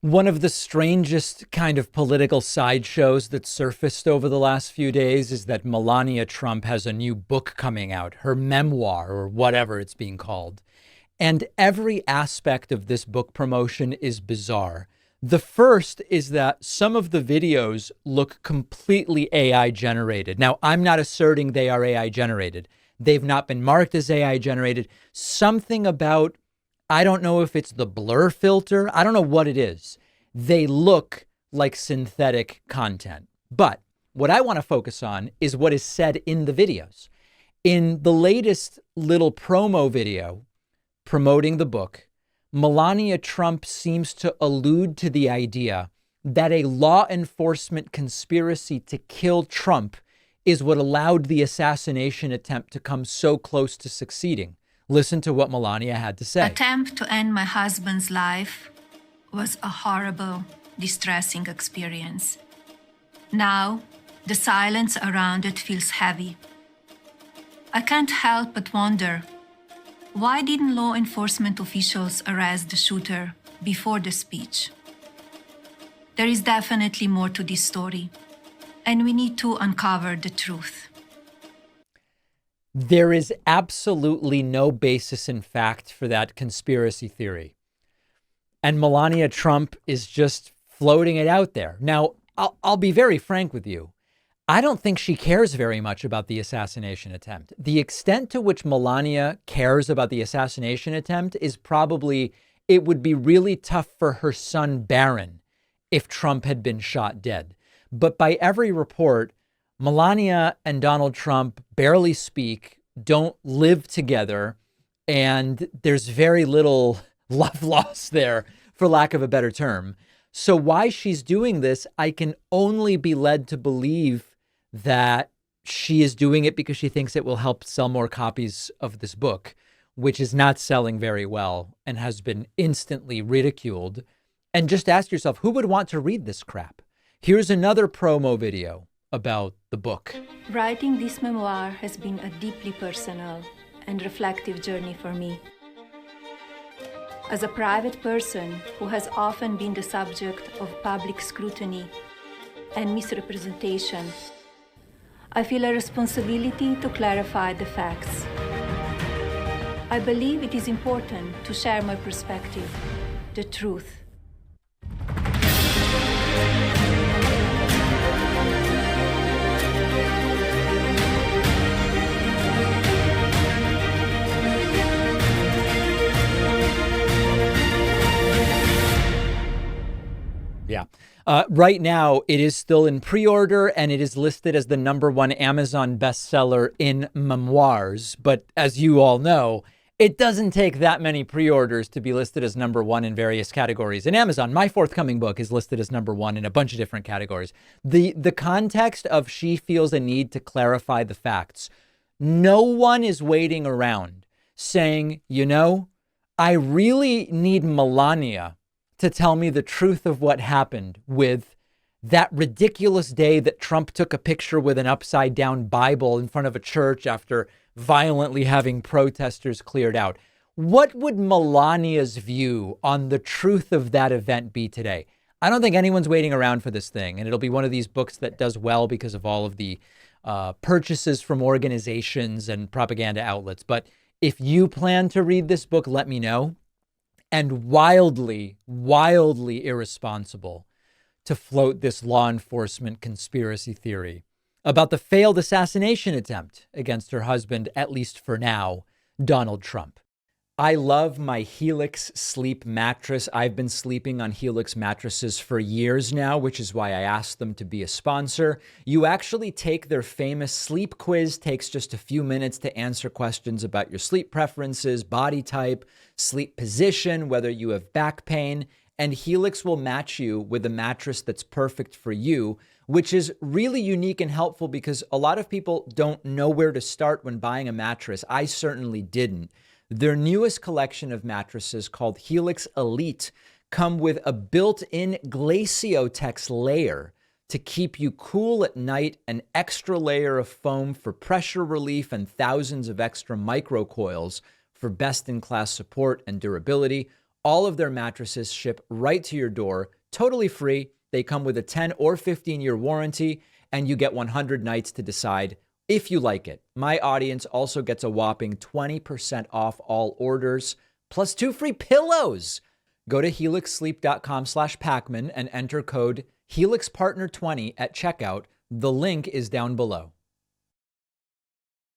One of the strangest kind of political sideshows that surfaced over the last few days is that Melania Trump has a new book coming out, her memoir or whatever it's being called. And every aspect of this book promotion is bizarre. The first is that some of the videos look completely AI generated. Now, I'm not asserting they are AI generated. They've not been marked as AI generated. Something about, I don't know if it's the blur filter. I don't know what it is. They look like synthetic content. But what I want to focus on is what is said in the videos. In the latest little promo video promoting the book, Melania Trump seems to allude to the idea that a law enforcement conspiracy to kill Trump is what allowed the assassination attempt to come so close to succeeding. Listen to what Melania had to say. Attempt to end my husband's life was a horrible, distressing experience. Now, the silence around it feels heavy. I can't help but wonder, why didn't law enforcement officials arrest the shooter before the speech? There is definitely more to this story, and we need to uncover the truth. There is absolutely no basis in fact for that conspiracy theory. And Melania Trump is just floating it out there. Now, I'll be very frank with you. I don't think she cares very much about the assassination attempt. The extent to which Melania cares about the assassination attempt is probably, it would be really tough for her son Barron if Trump had been shot dead. But by every report, Melania and Donald Trump barely speak, don't live together, and there's very little love lost there, for lack of a better term. So why she's doing this, I can only be led to believe that she is doing it because she thinks it will help sell more copies of this book, which is not selling very well and has been instantly ridiculed. And just ask yourself, who would want to read this crap? Here's another promo video about the book. Writing this memoir has been a deeply personal and reflective journey for me. As a private person who has often been the subject of public scrutiny and misrepresentation, I feel a responsibility to clarify the facts. I believe it is important to share my perspective, the truth. Yeah. Right now, it is still in pre-order and it is listed as the #1 Amazon bestseller in memoirs. But as you all know, it doesn't take that many pre-orders to be listed as #1 in various categories. In Amazon, my forthcoming book is listed as #1 in a bunch of different categories. The context of she feels a need to clarify the facts. No one is waiting around saying, you know, I really need Melania to tell me the truth of what happened with that ridiculous day that Trump took a picture with an upside down Bible in front of a church after violently having protesters cleared out. What would Melania's view on the truth of that event be today? I don't think anyone's waiting around for this thing, and it'll be one of these books that does well because of all of the purchases from organizations and propaganda outlets. But if you plan to read this book, let me know. And wildly, wildly irresponsible to float this law enforcement conspiracy theory about the failed assassination attempt against her husband, at least for now, Donald Trump. I love my Helix sleep mattress. I've been sleeping on Helix mattresses for years now, which is why I asked them to be a sponsor. You actually take their famous sleep quiz, takes just a few minutes to answer questions about your sleep preferences, body type, sleep position, whether you have back pain, and Helix will match you with a mattress that's perfect for you, which is really unique and helpful because a lot of people don't know where to start when buying a mattress. I certainly didn't. Their newest collection of mattresses, called Helix Elite, come with a built-in Glaciotex layer to keep you cool at night, an extra layer of foam for pressure relief, and thousands of extra microcoils for best-in-class support and durability, All of their mattresses ship right to your door, totally free. They come with a 10 or 15-year warranty, and you get 100 nights to decide if you like it. My audience also gets a whopping 20% off all orders, plus 2 free pillows. Go to helixsleep.com/Pacman and enter code HelixPartner20 at checkout. The link is down below.